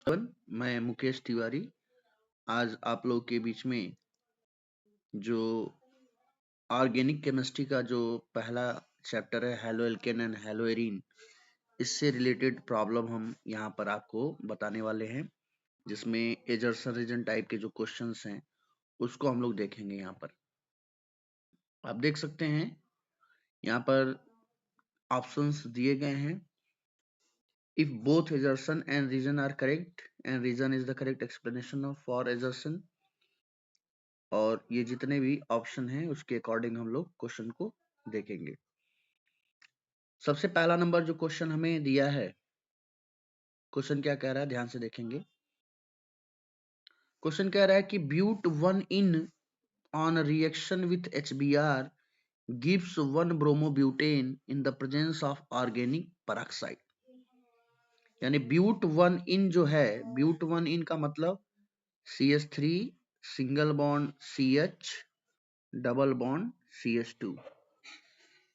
मैं मुकेश तिवारी आज आप लोग के बीच में जो ऑर्गेनिक केमिस्ट्री का जो पहला चैप्टर है halo alkane and hello arene, इससे रिलेटेड प्रॉब्लम हम यहाँ पर आपको बताने वाले हैं, जिसमें एजर्सन रीजन टाइप के जो क्वेश्चंस हैं उसको हम लोग देखेंगे। यहाँ पर आप देख सकते हैं, यहाँ पर ऑप्शंस दिए गए हैं। If both assertion and reason are correct and reason is the correct explanation of for assertion, और ये जितने भी ऑप्शन हैं उसके अकॉर्डिंग हम लोग क्वेश्चन को देखेंगे। सबसे पहला नंबर जो क्वेश्चन हमें दिया है, क्वेश्चन क्या कह रहा है ध्यान से देखेंगे। क्वेश्चन कह रहा है कि but 1 ene on reaction with HBr gives 1 bromobutane in the presence of organic peroxide। यानी ब्यूट 1 इन जो है, ब्यूट 1 इन का मतलब CH3 single bond CH double bond CH2।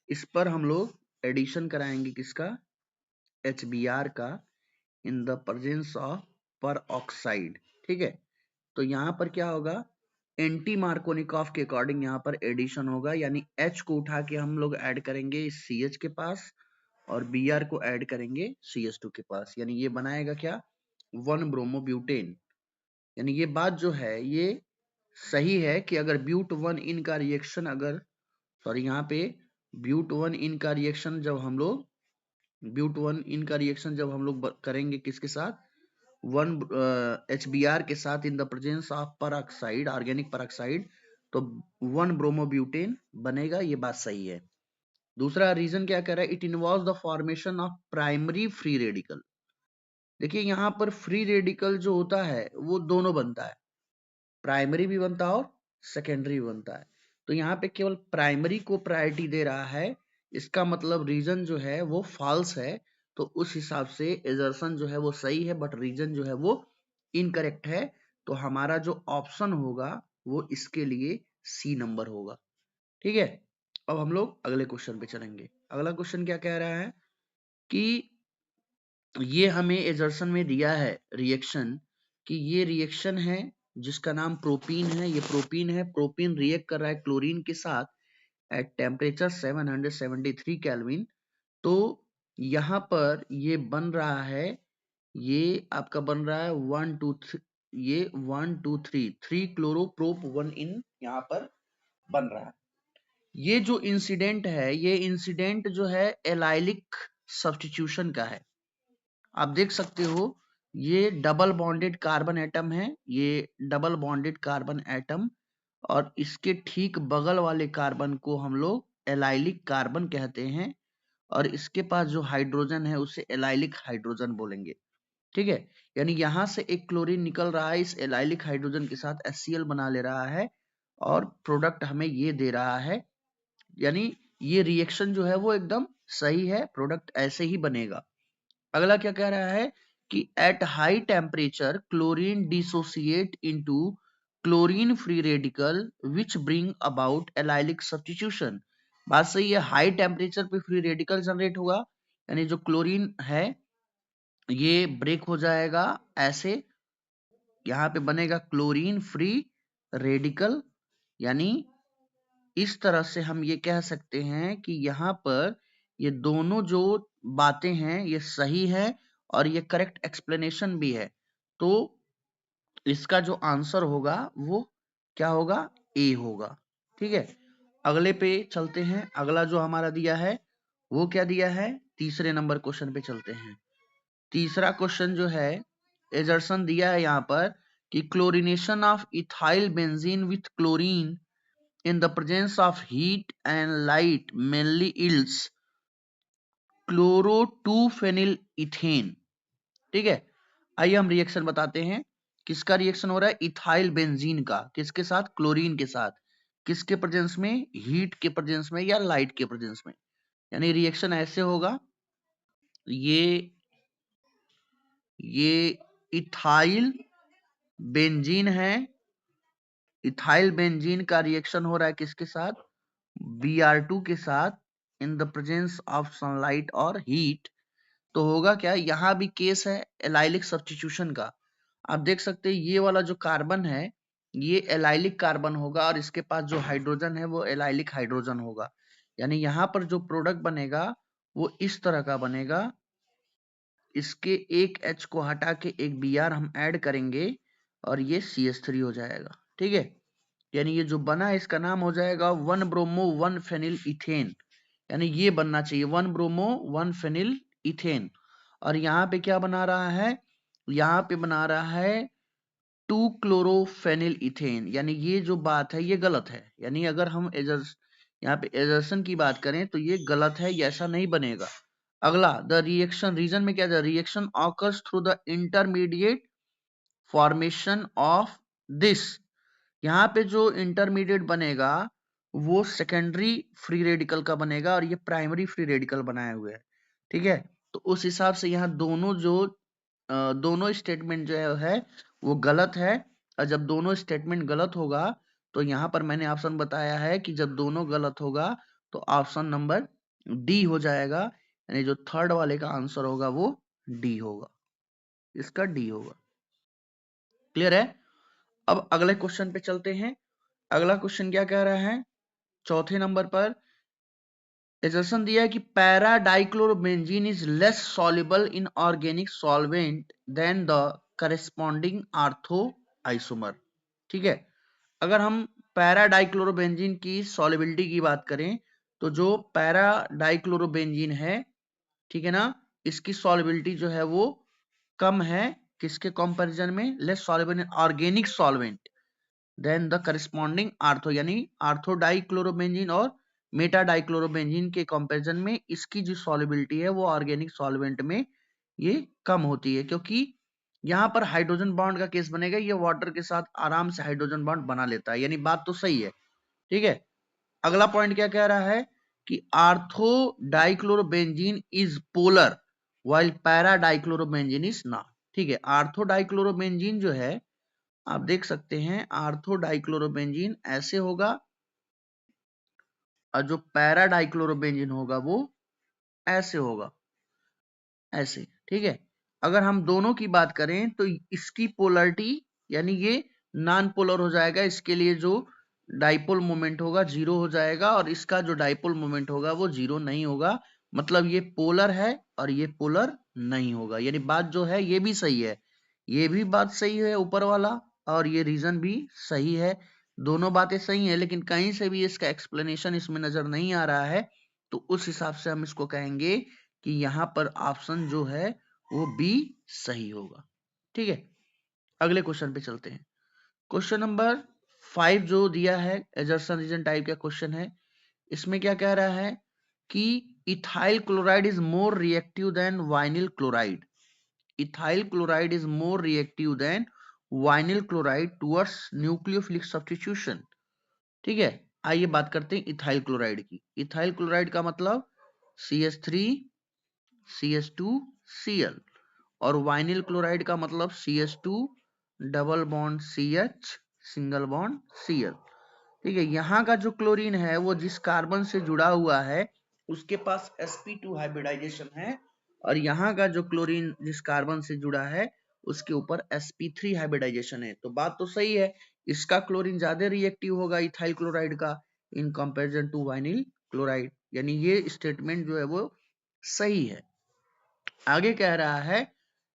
इस पर हम लोग एडिशन कराएंगे किसका, HBr का, इन द प्रेजेंस ऑफ पर ऑक्साइड। ठीक है, तो यहाँ पर क्या होगा, एंटी मार्कोनिकॉफ के अकॉर्डिंग यहाँ पर एडिशन होगा, यानी H को उठा के हम लोग ऐड करेंगे CH के पास और Br को ऐड करेंगे CH2 के पास, यानी ये बनाएगा क्या, 1 ब्रोमोब्यूटेन। यानी ये बात जो है ये सही है कि अगर ब्यूट 1 इन का रिएक्शन, अगर सॉरी यहाँ पे ब्यूट 1 इन का रिएक्शन जब हम लोग करेंगे किसके साथ, 1 HBr के साथ in the presence of peroxide, organic peroxide, तो 1 ब्रोमोब्यूटेन बनेगा। ये बात सही है। दूसरा रीजन क्या कह रहा है, it involves the formation of primary free radical. देखिए यहाँ पर फ्री रेडिकल जो होता है वो दोनों बनता है, प्राइमरी भी बनता है और सेकेंडरी भी बनता है। तो यहाँ पे केवल प्राइमरी को प्रायोरिटी दे रहा है, इसका मतलब रीजन जो है वो फॉल्स है। तो उस हिसाब से एजर्सन जो है वो सही है, बट रीजन जो है वो इनकरेक्ट है। तो हमारा जो ऑप्शन होगा वो इसके लिए सी नंबर होगा। ठीक है, अब हम लोग अगले क्वेश्चन पे चलेंगे। अगला क्वेश्चन क्या कह रहा है कि ये हमें एजर्सन में दिया है रिएक्शन, कि ये रिएक्शन है जिसका नाम प्रोपीन है। ये प्रोपीन है, प्रोपीन रिएक्ट कर रहा है क्लोरीन के साथ एट टेम्परेचर 773 केल्विन। तो यहाँ पर ये बन रहा है, ये आपका बन रहा है 1 2 3, ये 1 2 3 3 क्लोरोप्रोप 1 इन यहाँ पर बन रहा है। ये जो इंसिडेंट है, ये इंसिडेंट जो है एलाइलिक सब्स्टिट्यूशन का है। आप देख सकते हो ये डबल बॉन्डेड कार्बन एटम है, ये डबल बॉन्डेड कार्बन एटम, और इसके ठीक बगल वाले कार्बन को हम लोग एलाइलिक कार्बन कहते हैं, और इसके पास जो हाइड्रोजन है उसे एलाइलिक हाइड्रोजन बोलेंगे। ठीक है, यानी यहां से एक क्लोरीन निकल रहा है, इस एलाइलिक हाइड्रोजन के साथ HCl बना ले रहा है और प्रोडक्ट हमें ये दे रहा है। यानी ये रिएक्शन जो है वो एकदम सही है, प्रोडक्ट ऐसे ही बनेगा। अगला क्या कह रहा है कि at high temperature chlorine dissociate into chlorine free radical which bring about allylic substitution. बात सही है, हाई टेम्परेचर पे फ्री रेडिकल जनरेट होगा, यानी जो क्लोरीन है ये ब्रेक हो जाएगा, ऐसे यहाँ पे बनेगा क्लोरीन फ्री रेडिकल। यानी इस तरह से हम ये कह सकते हैं कि यहाँ पर ये दोनों जो बातें हैं ये सही है और ये करेक्ट एक्सप्लेनेशन भी है। तो इसका जो आंसर होगा वो क्या होगा, ए होगा। ठीक है, अगले पे चलते हैं। अगला जो हमारा दिया है वो क्या दिया है, तीसरे नंबर क्वेश्चन पे चलते हैं। तीसरा क्वेश्चन जो है एजर्सन दिया है यहाँ पर कि chlorination of ethyl benzene with chlorine in the presence of heat and light mainly yields chloro 2 phenyl ethane। ठीक है, आइए हम रिएक्शन बताते हैं। किसका रिएक्शन हो रहा है, इथाइल बेंजीन का, किसके साथ, क्लोरीन के साथ, किसके प्रेजेंस में, हीट के प्रेजेंस में या लाइट के प्रेजेंस में। यानी रिएक्शन ऐसे होगा, ये इथाइल बेंजीन है, इथाइल बेंजीन का रिएक्शन हो रहा है किसके साथ, Br2 के साथ, in the presence of sunlight और हीट। तो होगा क्या, यहाँ भी केस है एलाइलिक सब्स्टिट्यूशन का। आप देख सकते हैं ये वाला जो कार्बन है ये एलाइलिक कार्बन होगा और इसके पास जो हाइड्रोजन है वो एलाइलिक हाइड्रोजन होगा। यानी यहाँ पर जो प्रोडक्ट बनेगा वो इस तरह का बनेगा। इसके एक H को हटा के एक Br हम ऐड करेंगे और ये CH3 हो जाएगा। ठीक है, यानी ये जो बना है इसका नाम हो जाएगा 1 ब्रोमो 1 फेनिल इथेन। यानी ये बनना चाहिए 1 ब्रोमो 1 फेनिल इथेन। और यहाँ पे क्या बना रहा है, यहाँ पे बना रहा है 2 क्लोरोफेनिल इथेन। यानी ये जो बात है ये गलत है। यानी अगर हम यहाँ पे एजर्सन की बात करें तो ये गलत है, ये ऐसा नहीं बनेगा। अगला, द रिएक्शन रीजन में क्या था, reaction occurs through the intermediate formation of this. यहाँ पे जो इंटरमीडिएट बनेगा वो सेकेंडरी फ्री रेडिकल का बनेगा और ये प्राइमरी फ्री रेडिकल बनाए हुए है। ठीक है, तो उस हिसाब से यहाँ दोनों स्टेटमेंट जो है वो गलत है। और जब दोनों स्टेटमेंट गलत होगा तो यहाँ पर मैंने ऑप्शन बताया है कि जब दोनों गलत होगा तो ऑप्शन नंबर डी हो जाएगा। यानी जो थर्ड वाले का आंसर होगा वो डी होगा, इसका डी होगा। क्लियर है। अब अगले क्वेश्चन पे चलते हैं। अगला क्वेश्चन क्या कह रहा है, चौथे नंबर पर एजर्सन दिया है कि para dichlorobenzene is less soluble in organic solvent than the corresponding ortho isomer. ठीक है, अगर हम पैरा डाइक्लोरोबेंजीन की सॉल्युबिलिटी की बात करें तो जो पैरा डाइक्लोरोबेंजीन है, ठीक है ना, इसकी सॉल्युबिलिटी जो है वो कम है किसके कंपैरिजन में, less soluble in organic solvent than the corresponding ortho. यानी आर्थो डाइक्लोरोबेंजीन और मेटा डाइक्लोरोबेंजीन के कंपैरिजन में इसकी जो सॉल्युबिलिटी है वो ऑर्गेनिक सॉल्वेंट में ये कम होती है, क्योंकि यहाँ पर हाइड्रोजन बॉन्ड का केस बनेगा, ये वाटर के साथ आराम से हाइड्रोजन बॉन्ड बना लेता है। यानी बात तो सही है। ठीक है, अगला पॉइंट क्या कह रहा है कि ortho dichlorobenzene is polar while para dichlorobenzene is not. ठीक है, आर्थो डाइक्लोरोबेंजीन जो है आप देख सकते हैं आर्थो डाइक्लोरोबेंजीन ऐसे होगा और जो पैरा डाइक्लोरोबेंजीन होगा वो ऐसे होगा, ऐसे। ठीक है, अगर हम दोनों की बात करें तो इसकी पोलरिटी यानी ये नॉन पोलर हो जाएगा, इसके लिए जो डाइपोल मोमेंट होगा जीरो हो जाएगा और इसका जो डाइपोल मोमेंट होगा वो जीरो नहीं होगा। मतलब ये पोलर है और ये पोलर नहीं होगा। यानी बात जो है ये भी सही है, ये भी बात सही है ऊपर वाला और ये रीजन भी सही है। दोनों बातें सही है लेकिन कहीं से भी इसका एक्सप्लेनेशन इसमें नजर नहीं आ रहा है, तो उस हिसाब से हम इसको कहेंगे कि यहाँ पर ऑप्शन जो है वो बी सही होगा। ठीक है, अगले क्वेश्चन पे चलते हैं। क्वेश्चन नंबर 5 जो दिया है एजर्सन रीजन टाइप का क्वेश्चन है। इसमें क्या कह रहा है कि ethyl chloride is more reactive than vinyl chloride. Ethyl chloride is more reactive than vinyl chloride towards nucleophilic substitution. ठीक है, आइए बात करते हैं इथाइल क्लोराइड की। इथाइल क्लोराइड का मतलब CH3 CH2Cl और वाइनिल क्लोराइड का मतलब CH2 double bond CH single bond Cl। ठीक है, यहाँ का जो क्लोरीन है वो जिस कार्बन से जुड़ा हुआ है उसके पास sp2 हाइब्रिडाइजेशन है और यहाँ का जो क्लोरीन जिस कार्बन से जुड़ा है उसके ऊपर sp3 हाइब्रिडाइजेशन है। तो बात तो सही है, इसका क्लोरीन ज्यादा रिएक्टिव होगा इथाइल क्लोराइड का in comparison to vinyl chloride. यानी ये स्टेटमेंट जो है वो सही है। आगे कह रहा है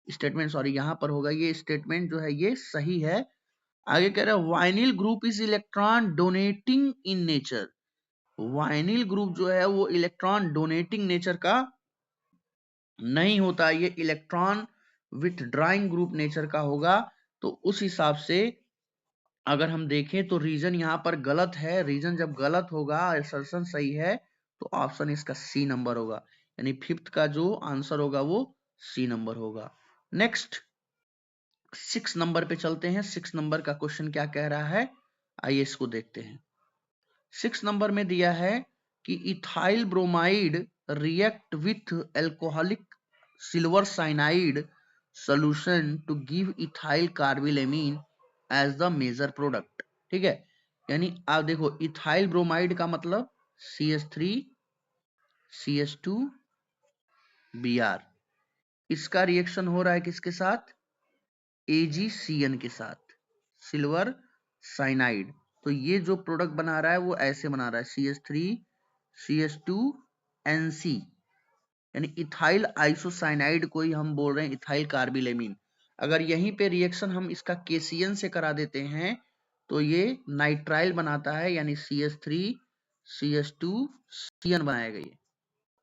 स्टेटमेंट, सॉरी यहाँ पर होगा, ये स्टेटमेंट जो है ये सही है। आगे कह रहा है vinyl group is electron donating in nature. Vinyl group जो है वो इलेक्ट्रॉन डोनेटिंग नेचर का नहीं होता, ये इलेक्ट्रॉन विथड्राइंग ग्रुप नेचर का होगा। तो उस हिसाब से अगर हम देखें तो रीजन यहाँ पर गलत है। रीजन जब गलत होगा असर्शन सही है तो ऑप्शन इसका सी नंबर होगा। यानी फिफ्थ का जो आंसर होगा वो सी नंबर होगा। नेक्स्ट 6 नंबर पे चलते हैं। 6 नंबर का क्वेश्चन क्या कह रहा है, आइए इसको देखते हैं। 6 नंबर में दिया है कि ethyl bromide react with alcoholic silver cyanide solution to give ethyl carbylamine as the major product. ठीक है, यानी आप देखो इथाइल ब्रोमाइड का मतलब CH3 CH2 Br इसका रिएक्शन हो रहा है किसके साथ? AgCN के साथ, सिल्वर साइनाइड। तो ये जो प्रोडक्ट बना रहा है वो ऐसे बना रहा है CH3CH2NC, यानी इथाइल आइसोसाइनाइड को ही हम बोल रहे हैं इथाइल कार्बिलेमिन। अगर यहीं पे रिएक्शन हम इसका KCN से करा देते हैं तो ये नाइट्राइल बनाता है, यानी CH3CH2CN बनाएगा। ये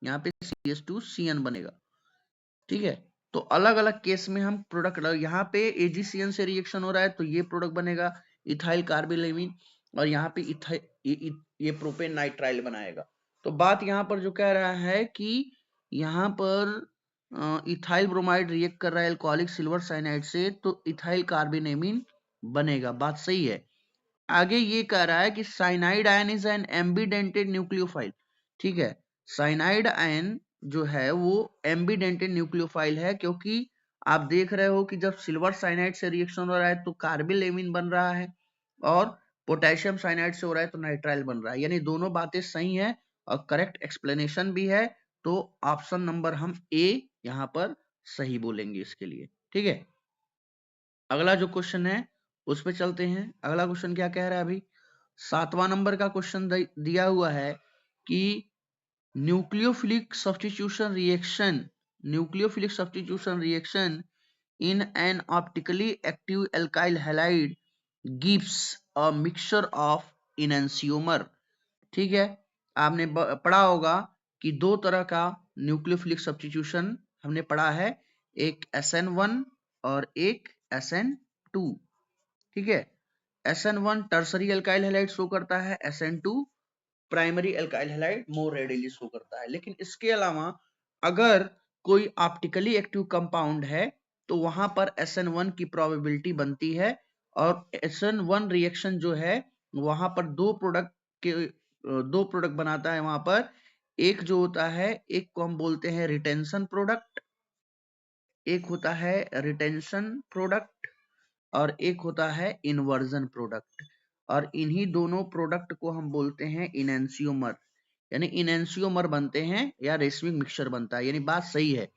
यहाँ पे CH2CN बनेगा, ठीक है। तो अलग अलग केस में हम प्रोडक्ट, यहाँ पे AgCN से रिएक्शन हो रहा है तो ये प्रोडक्ट बनेगा इथाइल कार्बिलेमिन, और यहाँ पे ये प्रोपेन नाइट्राइल बनाएगा। तो बात यहाँ पर जो कह रहा है कि यहाँ पर इथाइल ब्रोमाइड रिएक्ट कर रहा है अल्कोहलिक सिल्वर साइनाइड से, तो इथाइल कार्बिनेमिन बनेगा। बात सही है। आगे ये कह रहा है कि cyanide ion is an एम्बीडेंटेड nucleophile, ठीक है। साइनाइड आयन जो है वो एम्बीडेंटेड न्यूक्लियोफाइल है, क्योंकि आप देख रहे हो कि जब सिल्वर साइनाइड से रिएक्शन हो रहा है तो कार्बिलेमिन बन रहा है, और पोटेशियम साइनाइड से हो रहा है तो नाइट्राइल बन रहा है, यानी दोनों बातें सही हैं और करेक्ट एक्सप्लेनेशन भी है। तो ऑप्शन नंबर हम ए यहाँ पर सही बोलेंगे इसके लिए, ठीक है। अगला जो क्वेश्चन है उस पे चलते हैं। अगला क्वेश्चन क्या कह रहा है? अभी 7वां नंबर का क्वेश्चन दिया हुआ है कि nucleophilic substitution reaction, nucleophilic substitution reaction in an optically active alkyl halide gives a mixture of enantiomer, ठीक है। आपने पढ़ा होगा कि दो तरह का न्यूक्लियोफिलिक सब्स्टिट्यूशन हमने पढ़ा है, एक SN1 और एक SN2, ठीक है। SN1 tertiary alkyl halide show करता है, SN2 प्राइमरी अल्काइल हैलाइड मोर रेडिली शो करता है। लेकिन इसके अलावा अगर कोई ऑप्टिकली एक्टिव कंपाउंड है तो वहां पर SN1 की प्रोबेबिलिटी बनती है, और SN1 रिएक्शन जो है वहां पर दो प्रोडक्ट बनाता है वहां पर। एक जो होता है, एक को हम बोलते हैं रिटेंशन प्रोडक्ट, एक होता है रिटेंशन प्रोडक्ट, और एक होता है इन्वर्जन प्रोडक्ट, और इन्हीं दोनों प्रोडक्ट को हम बोलते हैं इनेंसियोमर, यानी इनेंसियोमर बनते हैं या रेशमिक मिक्सचर बनता है, यानी बात सही है।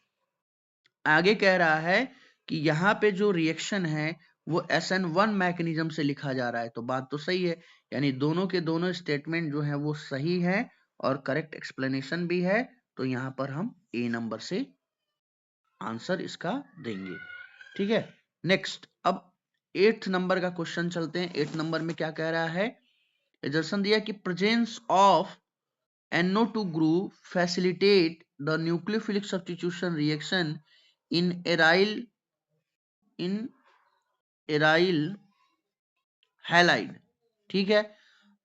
आगे कह रहा है कि यहाँ पे जो रिएक्शन है वो SN1 मैकेनिज्म से लिखा जा रहा है, तो बात तो सही है, यानी दोनों के दोनों स्टेटमेंट जो है वो सही है और करेक्ट एक्सप्लेनेशन भी है। तो यहाँ पर हम ए नंबर से आंसर इसका देंगे, ठीक है। नेक्स्ट, अब 8th नंबर का क्वेश्चन चलते हैं। 8th नंबर में क्या कह रहा है? एजर्सन दिया कि presence of NO2 group facilitate the nucleophilic substitution reaction in aryl halide, ठीक है।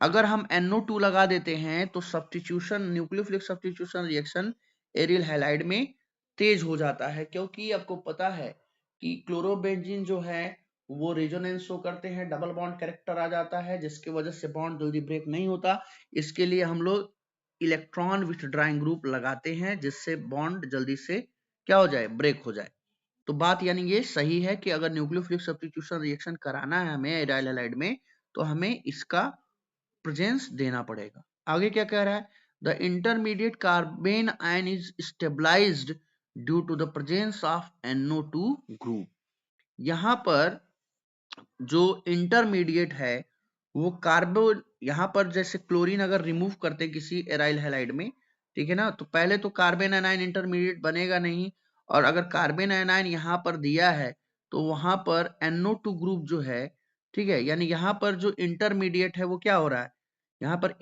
अगर हम NO2 लगा देते हैं तो substitution, nucleophilic substitution reaction aryl halide में तेज हो जाता है, क्योंकि आपको पता है कि क्लोरोबेंजीन जो है वो रेजोनेंस शो करते हैं, डबल बॉन्ड कैरेक्टर आ जाता है, जिसकी वजह से बॉन्ड जल्दी ब्रेक नहीं होता। इसके लिए हम लोग इलेक्ट्रॉन विथड्राइंग ग्रुप लगाते हैं, जिससे बॉन्ड जल्दी से क्या हो जाए, ब्रेक हो जाए। तो बात यानी ये सही है कि अगर न्यूक्लियोफिलिक सब्स्टिट्यूशन रिएक्शन कराना है हमें एराइल हैलाइड में, तो हमें इसका प्रेजेंस देना पड़ेगा। आगे क्या कह रहा है? The intermediate carbanion is stabilised due to the presence of NO2 group. यहां पर जो इंटरमीडिएट है वो कार्बन, यहां पर जैसे क्लोरीन अगर रिमूव करते किसी एराइल हैलाइड में, ठीक है ना, तो पहले तो कार्बन एनायन इंटरमीडिएट बनेगा नहीं, और अगर कार्बन एनायन यहां पर दिया है तो वहां पर NO2 ग्रुप जो है, ठीक है, यानी यहां पर जो इंटरमीडिएट है वो क्या हो रहा है, यहाँ पर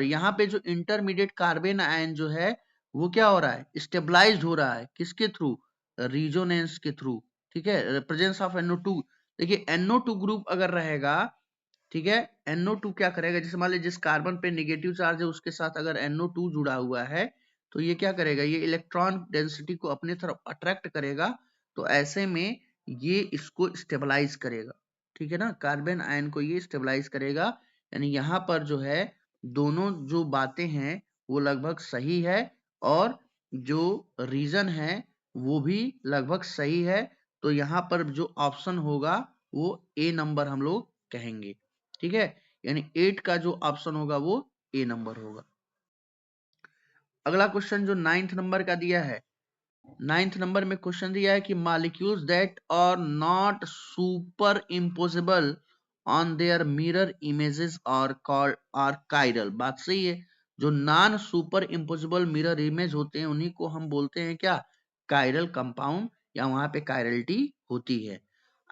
यहाँ पे जो इंटरमीडिएट कार्बन आयन जो है वो क्या हो रहा है, स्टेबलाइज्ड हो रहा है, किसके थ्रू? रिजोनेंस के थ्रू, ठीक है, प्रेजेंस ऑफ NO2। देखिए NO2 ग्रुप अगर रहेगा, ठीक है, NO2 क्या करेगा, जैसे मान लीजिए जिस कार्बन पे नेगेटिव चार्ज है उसके साथ अगर NO2 जुड़ा हुआ है तो ये क्या करेगा, ये इलेक्ट्रॉन डेंसिटी को अपने तरफ अट्रैक्ट करेगा, तो ऐसे में ये इसको स्टेबलाइज करेगा, ठीक है ना, कार्बन आयन को ये स्टेबलाइज करेगा। यानी यहाँ पर जो है दोनों जो बातें हैं वो लगभग सही है, और जो रीजन है वो भी लगभग सही है। तो यहाँ पर जो ऑप्शन होगा वो ए नंबर हम लोग कहेंगे, ठीक है, यानी 8 का जो ऑप्शन होगा वो ए नंबर होगा। अगला क्वेश्चन जो 9th नंबर का दिया है, 9th नंबर में क्वेश्चन दिया है कि molecules that are not super impossible on their mirror images are called are chiral. बात सही है, जो non super impossible mirror image होते हैं उन्हीं को हम बोलते हैं क्या, कायरल कंपाउंड, या वहां पे कायरलिटी होती है।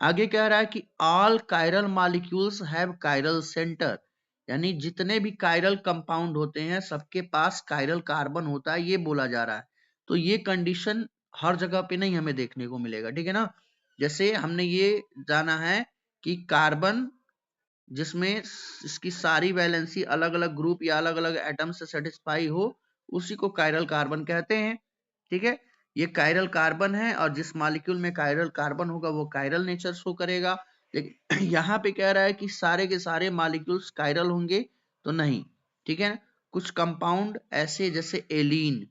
आगे कह रहा है कि all chiral molecules have chiral centre, यानी जितने भी कायरल कंपाउंड होते हैं सबके पास कायरल कार्बन होता है, ये बोला जा रहा है। तो ये कंडीशन हर जगह पे नहीं हमें देखने को मिलेगा, ठीक है ना। जैसे हमने ये जाना है कि कार्बन जिसमें इसकी सारी वैलेंसी अलग अलग ग्रुप या अलग अलग एटम से सेटिस्फाई हो, उसी को कायरल कार्बन कहते हैं, ठीक है। ये कायरल कार्बन है और जिस मॉलिक्यूल में कायरल कार्बन होगा वो कायरल नेचर शो करेगा। लेकिन यहाँ पे कह रहा है कि सारे के सारे मॉलिक्यूल्स कायरल होंगे, तो नहीं, ठीक है। कुछ कंपाउंड ऐसे जैसे एलीन,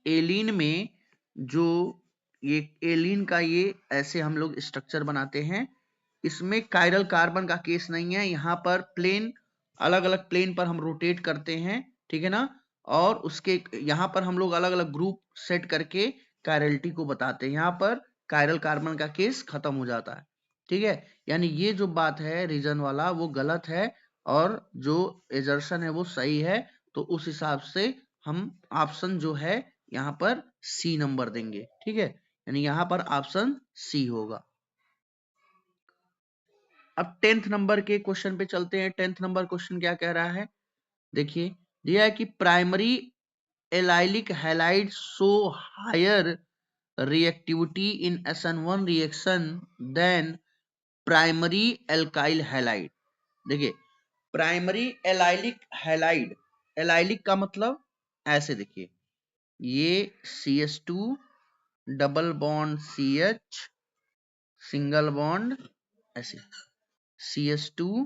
एलीन में जो ये एलीन का ये ऐसे हम लोग स्ट्रक्चर बनाते हैं, इसमें कायरल कार्बन का केस नहीं है। यहाँ पर प्लेन, अलग अलग प्लेन पर हम रोटेट करते हैं, ठीक है ना, और उसके यहाँ पर हम लोग अलग अलग ग्रुप सेट करके कायरलिटी को बताते हैं। यहाँ पर कायरल कार्बन का केस खत्म हो जाता है, ठीक है। यानी ये जो बात है रीजन वाला वो गलत है और जो एजर्शन है वो सही है। तो उस हिसाब से हम ऑप्शन जो है यहाँ पर सी नंबर देंगे, ठीक है। यानी यहाँ पर ऑप्शन सी होगा। अब 10th नंबर के क्वेश्चन पे चलते हैं। 10th नंबर क्वेश्चन क्या कह रहा है, देखिए दिया है कि primary allylic halide show higher reactivity in SN1 reaction than primary alkyl halide. देखिए प्राइमरी एलाइलिक हैलाइड, एलाइलिक का मतलब ऐसे देखिए, ये CH2 double bond CH single bond ऐसे, CH2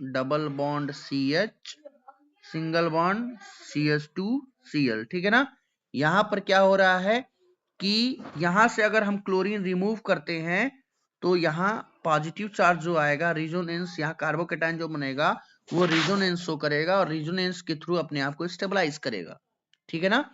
double bond CH single bond CH2Cl, ठीक है ना। यहां पर क्या हो रहा है कि यहां से अगर हम क्लोरीन रिमूव करते हैं तो यहाँ पॉजिटिव चार्ज जो आएगा रिजोनेंस, यहाँ कार्बोकेटाइन जो बनेगा वो रिजोनेंस शो करेगा और रिजोनेंस के थ्रू अपने आप को स्टेबलाइज करेगा, ठीक है ना।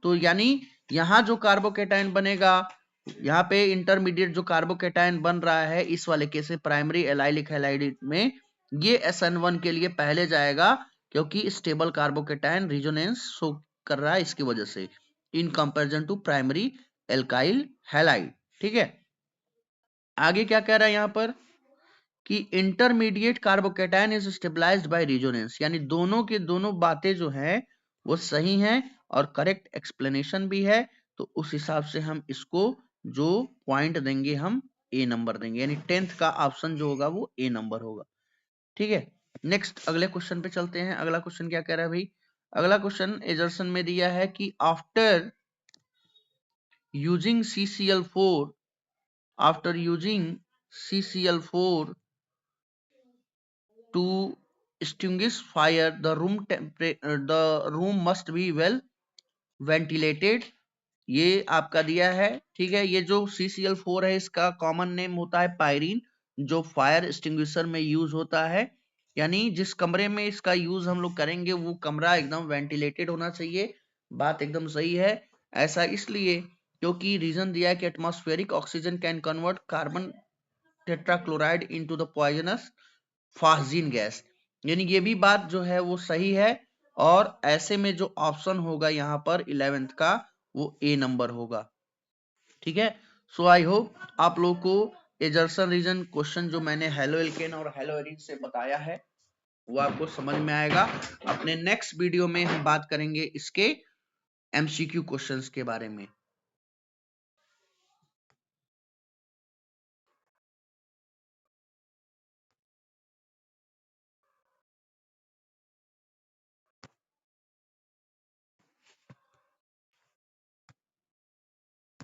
तो यानी यहाँ जो कार्बोकेटाइन बनेगा, यहाँ पे इंटरमीडिएट जो कार्बोकेटाइन बन रहा है इस वाले केस में प्राइमरी एलाइलिक हैलाइड में, ये SN1 के लिए पहले जाएगा क्योंकि स्टेबल कार्बोकेटाइन रिजोनेंस शो कर रहा है इसकी वजह से, in comparison to primary alkyl halide, ठीक है। आगे क्या कह रहा है यहाँ पर कि intermediate carbocation is stabilised by resonance, यानी दोनों के दोनों बातें जो हैं वो सही हैं और करेक्ट एक्सप्लेनेशन भी है। तो उस हिसाब से हम इसको जो पॉइंट देंगे हम ए नंबर देंगे, यानी 10th का ऑप्शन जो होगा वो ए नंबर होगा, ठीक है। नेक्स्ट अगले क्वेश्चन पे चलते हैं। अगला क्वेश्चन क्या कह रहा है भाई, अगला क्वेश्चन एजर्सन में दिया है कि after using CCl4, after using CCl4 to extinguish fire, the room must be well ventilated। ये आपका दिया है, ठीक है। ये जो CCl4 है इसका कॉमन नेम होता है पायरीन, जो फायर एक्सटिंग्विशर में यूज होता है। यानी जिस कमरे में इसका यूज हम लोग करेंगे वो कमरा एकदम वेंटिलेटेड होना चाहिए। बात एकदम सही है। ऐसा इसलिए क्योंकि रीजन दिया है कि atmospheric oxygen can convert carbon tetrachloride into the poisonous phosgene gas, यानी ये भी बात जो है वो सही है। और ऐसे में जो ऑप्शन होगा यहाँ पर 11th का वो ए नंबर होगा, ठीक है। सो आई होप आप लोगों को एजर्सन रीजन क्वेश्चन जो मैंने हेलो एल्केन और हेलो एरीन से बताया है वो आपको समझ में आएगा। अपने नेक्स्ट वीडियो में हम बात करेंगे इसके MCQ क्वेश्चंस के बारे में।